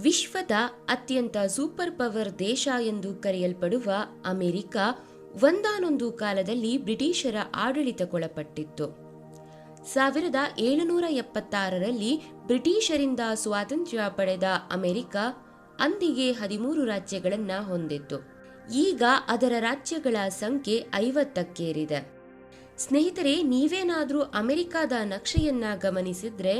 ವಿಶ್ವದ ಅತ್ಯಂತ super power ದೇಶ ಎಂದು ಕರೆಯಲ್ಪಡುವ ಅಮೆರಿಕ ಒಂದಾನೊಂದು ಕಾಲದಲ್ಲಿ ಬ್ರಿಟಿಷರ ಆಡಳಿತಕ್ಕೊಳಪಟ್ಟಿತ್ತು. 1776ರಲ್ಲಿ ಬ್ರಿಟಿಷರಿಂದ ಸ್ವಾತಂತ್ರ್ಯ ಪಡೆದ ಅಮೆರಿಕ ಅಂದಿಗೆ 13 ರಾಜ್ಯಗಳನ್ನು ಹೊಂದಿತ್ತು. ಈಗ ಅದರ ರಾಜ್ಯಗಳ ಸಂಖ್ಯೆ 50ಕ್ಕೇರಿದೆ. ಸ್ನೇಹಿತರೆ, ನೀವೇನಾದರೂ ಅಮೆರಿಕದ ನಕ್ಷೆಯನ್ನ ಗಮನಿಸಿದ್ರೆ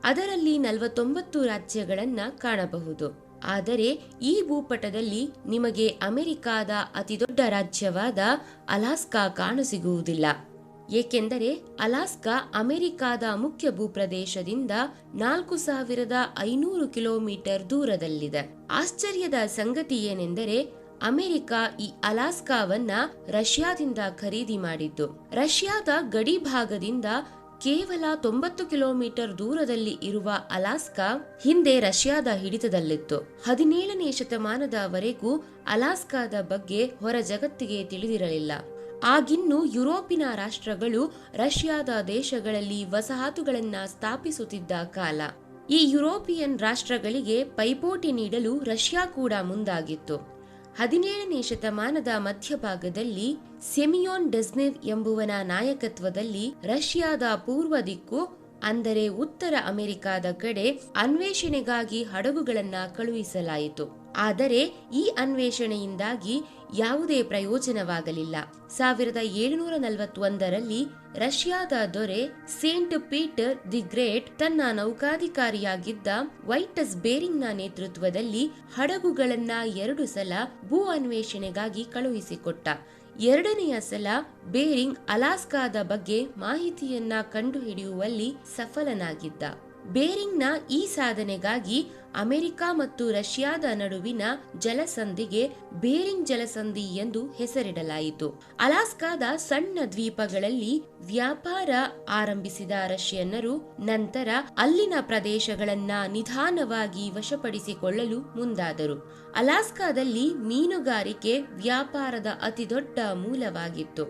ಅದರಲ್ಲಿ 49 ರಾಜ್ಯಗಳನ್ನು ಕಾಣಬಹುದು. ಆದರೆ ಈ ಭೂಪಟದಲ್ಲಿ ನಿಮಗೆ ಅಮೆರಿಕದ ಅತಿದೊಡ್ಡ ರಾಜ್ಯವಾದ ಅಲಾಸ್ಕಾ ಕಾಣಸಿಗುವುದಿಲ್ಲ. ಏಕೆಂದರೆ ಅಲಾಸ್ಕಾ ಅಮೆರಿಕದ ಮುಖ್ಯ ಭೂಪ್ರದೇಶದಿಂದ 4500 ಕಿಲೋಮೀಟರ್ ದೂರದಲ್ಲಿದೆ. ಆಶ್ಚರ್ಯದ ಸಂಗತಿ ಏನೆಂದರೆ ಅಮೆರಿಕ ಈ ಅಲಾಸ್ಕಾವನ್ನ ರಷ್ಯಾದಿಂದ ಖರೀದಿ ಮಾಡಿದ್ದು. ರಷ್ಯಾದ ಗಡಿ ಭಾಗದಿಂದ ಕೇವಲ 90 ಕಿಲೋಮೀಟರ್ ದೂರದಲ್ಲಿ ಇರುವ ಅಲಾಸ್ಕಾ ಹಿಂದೆ ರಷ್ಯಾದ ಹಿಡಿತದಲ್ಲಿತ್ತು. 17ನೇ ಶತಮಾನದವರೆಗೂ ಅಲಾಸ್ಕಾದ ಬಗ್ಗೆ ಹೊರ ಜಗತ್ತಿಗೆ ತಿಳಿದಿರಲಿಲ್ಲ. ಆಗಿನ್ನೂ ಯುರೋಪಿನ ರಾಷ್ಟ್ರಗಳು ರಷ್ಯಾದ ದೇಶಗಳಲ್ಲಿ ವಸಾಹತುಗಳನ್ನ ಸ್ಥಾಪಿಸುತ್ತಿದ್ದ ಕಾಲ. ಈ ಯುರೋಪಿಯನ್ ರಾಷ್ಟ್ರಗಳಿಗೆ ಪೈಪೋಟಿ ನೀಡಲು ರಷ್ಯಾ ಕೂಡ ಮುಂದಾಗಿತ್ತು. 17ನೇ ಶತಮಾನದ ಮಧ್ಯಭಾಗದಲ್ಲಿ ಸೆಮಿಯೋನ್ ಡೆಜ್ನೆವ್ ಎಂಬುವನ ನಾಯಕತ್ವದಲ್ಲಿ ರಷ್ಯಾದ ಪೂರ್ವ ದಿಕ್ಕು ಅಂದರೆ ಉತ್ತರ ಅಮೆರಿಕದ ಕಡೆ ಅನ್ವೇಷಣೆಗಾಗಿ ಹಡಗುಗಳನ್ನ ಕಳುಹಿಸಲಾಯಿತು. ಆದರೆ ಈ ಅನ್ವೇಷಣೆಯಿಂದಾಗಿ ಯಾವುದೇ ಪ್ರಯೋಜನವಾಗಲಿಲ್ಲ. 1741ರಲ್ಲಿ ರಷ್ಯಾದ ದೊರೆ ಸೇಂಟ್ ಪೀಟರ್ ದಿ ಗ್ರೇಟ್ ತನ್ನ ನೌಕಾಧಿಕಾರಿಯಾಗಿದ್ದ ವೈಟಸ್ ಬೇರಿಂಗ್ನ ನೇತೃತ್ವದಲ್ಲಿ ಹಡಗುಗಳನ್ನ 2 ಸಲ ಭೂ ಅನ್ವೇಷಣೆಗಾಗಿ ಕಳುಹಿಸಿಕೊಟ್ಟ. 2ನೆಯ ಸಲ ಬೇರಿಂಗ್ ಅಲಾಸ್ಕಾದ ಬಗ್ಗೆ ಮಾಹಿತಿಯನ್ನ ಕಂಡುಹಿಡಿಯುವಲ್ಲಿ ಸಫಲನಾಗಿದ್ದ. ಬೇರಿಂಗ್ನ ಈ ಸಾಧನೆಗಾಗಿ ಅಮೆರಿಕ ಮತ್ತು ರಷ್ಯಾದ ನಡುವಿನ ಜಲಸಂಧಿಗೆ ಬೇರಿಂಗ್ ಜಲಸಂಧಿ ಎಂದು ಹೆಸರಿಡಲಾಯಿತು. ಅಲಾಸ್ಕಾದ ಸಣ್ಣ ದ್ವೀಪಗಳಲ್ಲಿ ವ್ಯಾಪಾರ ಆರಂಭಿಸಿದ ರಷ್ಯನ್ನರು ನಂತರ ಅಲ್ಲಿನ ಪ್ರದೇಶಗಳನ್ನ ನಿಧಾನವಾಗಿ ವಶಪಡಿಸಿಕೊಳ್ಳಲು ಮುಂದಾದರು. ಅಲಾಸ್ಕಾದಲ್ಲಿ ಮೀನುಗಾರಿಕೆ ವ್ಯಾಪಾರದ ಅತಿದೊಡ್ಡ ಮೂಲವಾಗಿತ್ತು.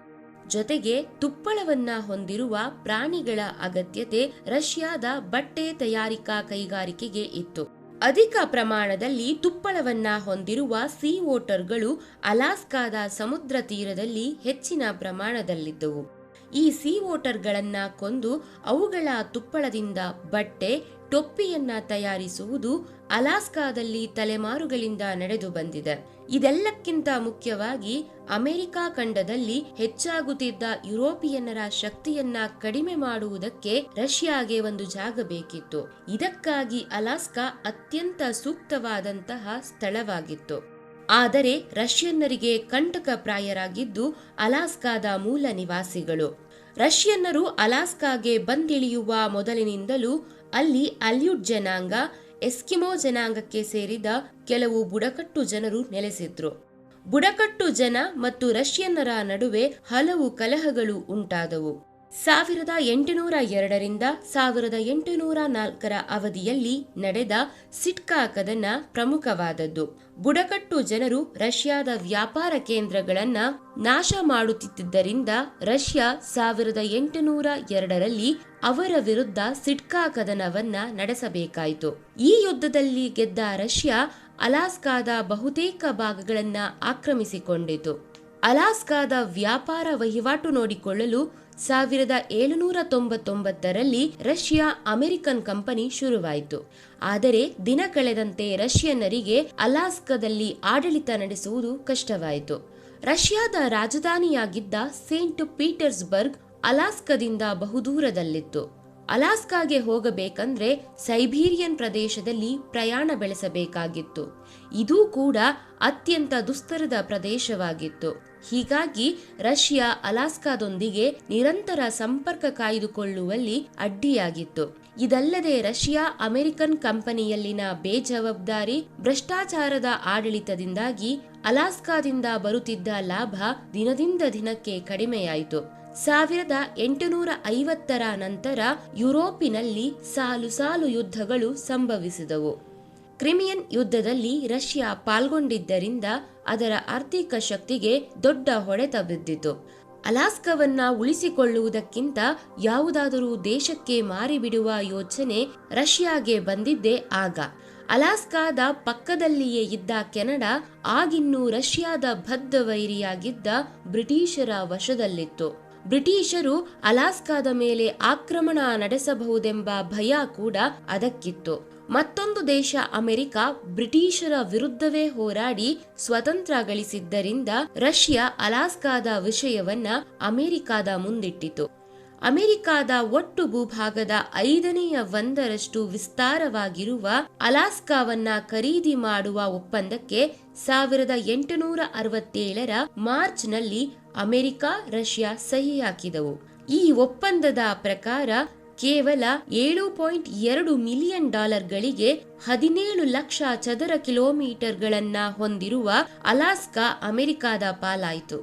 ಜೊತೆಗೆ ತುಪ್ಪಳವನ್ನ ಹೊಂದಿರುವ ಪ್ರಾಣಿಗಳ ಅಗತ್ಯತೆ ರಷ್ಯಾದ ಬಟ್ಟೆ ತಯಾರಿಕಾ ಕೈಗಾರಿಕೆಗೆ ಇತ್ತು. ಅಧಿಕ ಪ್ರಮಾಣದಲ್ಲಿ ತುಪ್ಪಳವನ್ನ ಹೊಂದಿರುವ ಸೀ ವೋಟರ್ಗಳು ಅಲಾಸ್ಕಾದ ಸಮುದ್ರ ತೀರದಲ್ಲಿ ಹೆಚ್ಚಿನ ಪ್ರಮಾಣದಲ್ಲಿದ್ದವು. ಈ ಸೀ ವೋಟರ್ಗಳನ್ನ ಕೊಂದು ಅವುಗಳ ತುಪ್ಪಳದಿಂದ ಬಟ್ಟೆ, ಟೊಪ್ಪಿಯನ್ನ ತಯಾರಿಸುವುದು ಅಲಾಸ್ಕಾದಲ್ಲಿ ತಲೆಮಾರುಗಳಿಂದ ನಡೆದು ಬಂದಿದೆ. ಇದೆಲ್ಲಕ್ಕಿಂತ ಮುಖ್ಯವಾಗಿ ಅಮೆರಿಕ ಖಂಡದಲ್ಲಿ ಹೆಚ್ಚಾಗುತ್ತಿದ್ದ ಯುರೋಪಿಯನ್ನರ ಶಕ್ತಿಯನ್ನ ಕಡಿಮೆ ಮಾಡುವುದಕ್ಕೆ ರಷ್ಯಾಗೆ ಒಂದು ಜಾಗ ಬೇಕಿತ್ತು. ಇದಕ್ಕಾಗಿ ಅಲಾಸ್ಕಾ ಅತ್ಯಂತ ಸೂಕ್ತವಾದಂತಹ ಸ್ಥಳವಾಗಿತ್ತು. ಆದರೆ ರಷ್ಯನ್ನರಿಗೆ ಕಂಟಕಪ್ರಾಯರಾಗಿದ್ದು ಅಲಾಸ್ಕಾದ ಮೂಲ ನಿವಾಸಿಗಳು. ರಷ್ಯನ್ನರು ಅಲಾಸ್ಕಾಗೆ ಬಂದಿಳಿಯುವ ಮೊದಲಿನಿಂದಲೂ ಅಲ್ಲಿ ಅಲ್ಯೂಟ್ ಜನಾಂಗ, ಎಸ್ಕಿಮೋ ಜನಾಂಗಕ್ಕೆ ಸೇರಿದ ಕೆಲವು ಬುಡಕಟ್ಟು ಜನರು ನೆಲೆಸಿದ್ರು. ಬುಡಕಟ್ಟು ಜನ ಮತ್ತು ರಷ್ಯನ್ನರ ನಡುವೆ ಹಲವು ಕಲಹಗಳು ಉಂಟಾದವು. 1802ರಿಂದ 1804ರ ಅವಧಿಯಲ್ಲಿ ನಡೆದ ಸಿಟ್ಕಾ ಕದನ ಪ್ರಮುಖವಾದದ್ದು. ಬುಡಕಟ್ಟು ಜನರು ರಷ್ಯಾದ ವ್ಯಾಪಾರ ಕೇಂದ್ರಗಳನ್ನ ನಾಶ ಮಾಡುತ್ತಿದ್ದರಿಂದ ರಷ್ಯಾ 1802ರಲ್ಲಿ ಅವರ ವಿರುದ್ಧ ಸಿಟ್ಕಾ ಕದನವನ್ನ ನಡೆಸಬೇಕಾಯಿತು. ಈ ಯುದ್ಧದಲ್ಲಿ ಗೆದ್ದ ರಷ್ಯಾ ಅಲಾಸ್ಕಾದ ಬಹುತೇಕ ಭಾಗಗಳನ್ನ ಆಕ್ರಮಿಸಿಕೊಂಡಿತು. ಅಲಾಸ್ಕಾದ ವ್ಯಾಪಾರ ವಹಿವಾಟು ನೋಡಿಕೊಳ್ಳಲು 1799ರಲ್ಲಿ ರಷ್ಯಾ ಅಮೆರಿಕನ್ ಕಂಪನಿ ಶುರುವಾಯಿತು. ಆದರೆ ದಿನ ಕಳೆದಂತೆ ರಷ್ಯನ್ನರಿಗೆ ಅಲಾಸ್ಕಾದಲ್ಲಿ ಆಡಳಿತ ನಡೆಸುವುದು ಕಷ್ಟವಾಯಿತು. ರಷ್ಯಾದ ರಾಜಧಾನಿಯಾಗಿದ್ದ ಸೇಂಟ್ ಪೀಟರ್ಸ್ಬರ್ಗ್ ಅಲಾಸ್ಕಾದಿಂದ ಬಹುದೂರದಲ್ಲಿತ್ತು. ಅಲಾಸ್ಕಾಗೆ ಹೋಗಬೇಕಂದ್ರೆ ಸೈಬೀರಿಯನ್ ಪ್ರದೇಶದಲ್ಲಿ ಪ್ರಯಾಣ ಬೆಳೆಸಬೇಕಾಗಿತ್ತು. ಇದೂ ಕೂಡ ಅತ್ಯಂತ ದುಸ್ತರದ ಪ್ರದೇಶವಾಗಿತ್ತು. ಹೀಗಾಗಿ ರಷ್ಯಾ ಅಲಾಸ್ಕಾದೊಂದಿಗೆ ನಿರಂತರ ಸಂಪರ್ಕ ಕಾಯ್ದುಕೊಳ್ಳುವಲ್ಲಿ ಅಡ್ಡಿಯಾಗಿತ್ತು. ಇದಲ್ಲದೆ ರಷ್ಯಾ ಅಮೆರಿಕನ್ ಕಂಪನಿಯಲ್ಲಿನ ಬೇಜವಾಬ್ದಾರಿ ಭ್ರಷ್ಟಾಚಾರದ ಆಡಳಿತದಿಂದಾಗಿ ಅಲಾಸ್ಕಾದಿಂದ ಬರುತ್ತಿದ್ದ ಲಾಭ ದಿನದಿಂದ ದಿನಕ್ಕೆ ಕಡಿಮೆಯಾಯಿತು. 1850ರ ನಂತರ ಯುರೋಪಿನಲ್ಲಿ ಸಾಲು ಸಾಲು ಯುದ್ಧಗಳು ಸಂಭವಿಸಿದವು. ಕ್ರಿಮಿಯನ್ ಯುದ್ಧದಲ್ಲಿ ರಷ್ಯಾ ಪಾಲ್ಗೊಂಡಿದ್ದರಿಂದ ಅದರ ಆರ್ಥಿಕ ಶಕ್ತಿಗೆ ದೊಡ್ಡ ಹೊಡೆತ ಬಿದ್ದಿತು. ಅಲಾಸ್ಕಾವನ್ನ ಉಳಿಸಿಕೊಳ್ಳುವುದಕ್ಕಿಂತ ಯಾವುದಾದರೂ ದೇಶಕ್ಕೆ ಮಾರಿಬಿಡುವ ಯೋಚನೆ ರಷ್ಯಾಗೆ ಬಂದಿದ್ದೇ ಆಗ. ಅಲಾಸ್ಕಾದ ಪಕ್ಕದಲ್ಲಿಯೇ ಇದ್ದ ಕೆನಡಾ ಆಗಿನ್ನೂ ರಷ್ಯಾದ ಬದ್ಧ ವೈರಿಯಾಗಿದ್ದ ಬ್ರಿಟಿಷರ ವಶದಲ್ಲಿತ್ತು. ಬ್ರಿಟಿಷರು ಅಲಾಸ್ಕಾದ ಮೇಲೆ ಆಕ್ರಮಣ ನಡೆಸಬಹುದೆಂಬ ಭಯ ಕೂಡ ಅದಕ್ಕಿತ್ತು. ಮತ್ತೊಂದು ದೇಶ ಅಮೆರಿಕ ಬ್ರಿಟಿಷರ ವಿರುದ್ಧವೇ ಹೋರಾಡಿ ಸ್ವತಂತ್ರ ಗಳಿಸಿದ್ದರಿಂದ ರಷ್ಯಾ ಅಲಾಸ್ಕಾದ ವಿಷಯವನ್ನ ಅಮೆರಿಕಾದ ಮುಂದಿಟ್ಟಿತು. ಅಮೆರಿಕಾದ ಒಟ್ಟು ಭೂಭಾಗದ 1/5 ವಿಸ್ತಾರವಾಗಿರುವ ಅಲಾಸ್ಕಾವನ್ನ ಖರೀದಿ ಮಾಡುವ ಒಪ್ಪಂದಕ್ಕೆ 1867 ಮಾರ್ಚ್ನಲ್ಲಿ ಅಮೆರಿಕ, ರಷ್ಯಾ ಸಹಿ ಹಾಕಿದವು. ಈ ಒಪ್ಪಂದದ ಪ್ರಕಾರ ಕೇವಲ $7.2 ಮಿಲಿಯನ್ ಗಳಿಗೆ 17 ಲಕ್ಷ ಚದರ ಕಿಲೋಮೀಟರ್ಗಳನ್ನ ಹೊಂದಿರುವ ಅಲಾಸ್ಕಾ ಅಮೆರಿಕಾದ ಪಾಲಾಯಿತು.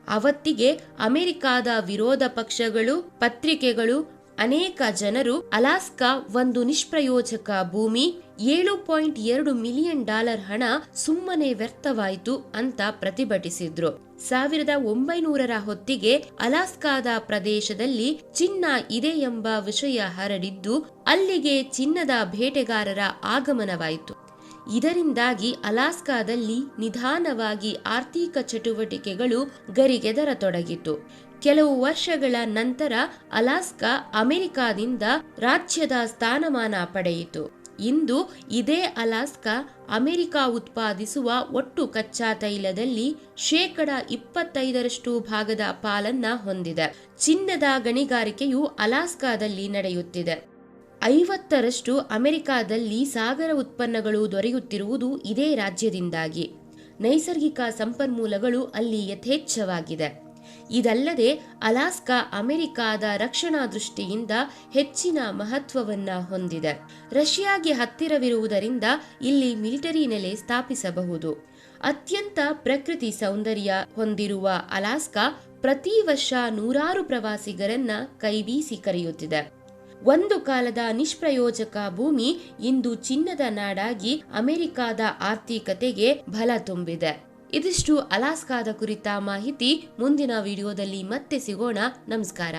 ಅವತ್ತಿಗೆ ಅಮೆರಿಕಾದ ವಿರೋಧ ಪಕ್ಷಗಳು, ಪತ್ರಿಕೆಗಳು, ಅನೇಕ ಜನರು ಅಲಾಸ್ಕಾ ಒಂದು ನಿಷ್ಪ್ರಯೋಜಕ ಭೂಮಿ, $7.2 ಮಿಲಿಯನ್ ಹಣ ಸುಮ್ಮನೆ ವ್ಯರ್ಥವಾಯಿತು ಅಂತ ಪ್ರತಿಭಟಿಸಿದ್ರು. 1900ರ ಹೊತ್ತಿಗೆ ಅಲಾಸ್ಕಾದ ಪ್ರದೇಶದಲ್ಲಿ ಚಿನ್ನ ಇದೆ ಎಂಬ ವಿಷಯ ಹರಡಿದ್ದು ಅಲ್ಲಿಗೆ ಚಿನ್ನದ ಬೇಟೆಗಾರರ ಆಗಮನವಾಯಿತು. ಇದರಿಂದಾಗಿ ಅಲಾಸ್ಕಾದಲ್ಲಿ ನಿಧಾನವಾಗಿ ಆರ್ಥಿಕ ಚಟುವಟಿಕೆಗಳು ಗರಿಗೆದರತೊಡಗಿತು. ಕೆಲವು ವರ್ಷಗಳ ನಂತರ ಅಲಾಸ್ಕಾ ಅಮೆರಿಕಾದಿಂದ ರಾಜ್ಯದ ಸ್ಥಾನಮಾನ ಪಡೆಯಿತು. ಇಂದು ಇದೇ ಅಲಾಸ್ಕಾ ಅಮೆರಿಕ ಉತ್ಪಾದಿಸುವ ಒಟ್ಟು ಕಚ್ಚಾ ತೈಲದಲ್ಲಿ 25% ಭಾಗದ ಪಾಲನ್ನ ಹೊಂದಿದೆ. ಚಿನ್ನದ ಗಣಿಗಾರಿಕೆಯು ಅಲಾಸ್ಕಾದಲ್ಲಿ ನಡೆಯುತ್ತಿದೆ. 50% ಅಮೆರಿಕಾದಲ್ಲಿ ಸಾಗರ ಉತ್ಪನ್ನಗಳು ದೊರೆಯುತ್ತಿರುವುದು ಇದೇ ರಾಜ್ಯದಿಂದಾಗಿ. ನೈಸರ್ಗಿಕ ಸಂಪನ್ಮೂಲಗಳು ಅಲ್ಲಿ ಯಥೇಚ್ಛವಾಗಿದೆ. ಇದಲ್ಲದೆ ಅಲಾಸ್ಕಾ ಅಮೆರಿಕಾದ ರಕ್ಷಣಾ ದೃಷ್ಟಿಯಿಂದ ಹೆಚ್ಚಿನ ಮಹತ್ವವನ್ನ ಹೊಂದಿದೆ. ರಷ್ಯಾಗೆ ಹತ್ತಿರವಿರುವುದರಿಂದ ಇಲ್ಲಿ ಮಿಲಿಟರಿ ನೆಲೆ ಸ್ಥಾಪಿಸಬಹುದು. ಅತ್ಯಂತ ಪ್ರಕೃತಿ ಸೌಂದರ್ಯ ಹೊಂದಿರುವ ಅಲಾಸ್ಕಾ ಪ್ರತಿ ವರ್ಷ 100 ಪ್ರವಾಸಿಗರನ್ನ ಕೈಬೀಸಿ ಕರೆಯುತ್ತಿದೆ. ಒಂದು ಕಾಲದ ನಿಷ್ಪ್ರಯೋಜಕ ಭೂಮಿ ಇಂದು ಚಿನ್ನದ ನಾಡಾಗಿ ಅಮೆರಿಕಾದ ಆರ್ಥಿಕತೆಗೆ ಬಲ ತುಂಬಿದೆ. ಇದಿಷ್ಟು ಅಲಾಸ್ಕಾದ ಕುರಿತ ಮಾಹಿತಿ. ಮುಂದಿನ ವಿಡಿಯೋದಲ್ಲಿ ಮತ್ತೆ ಸಿಗೋಣ. ನಮಸ್ಕಾರ.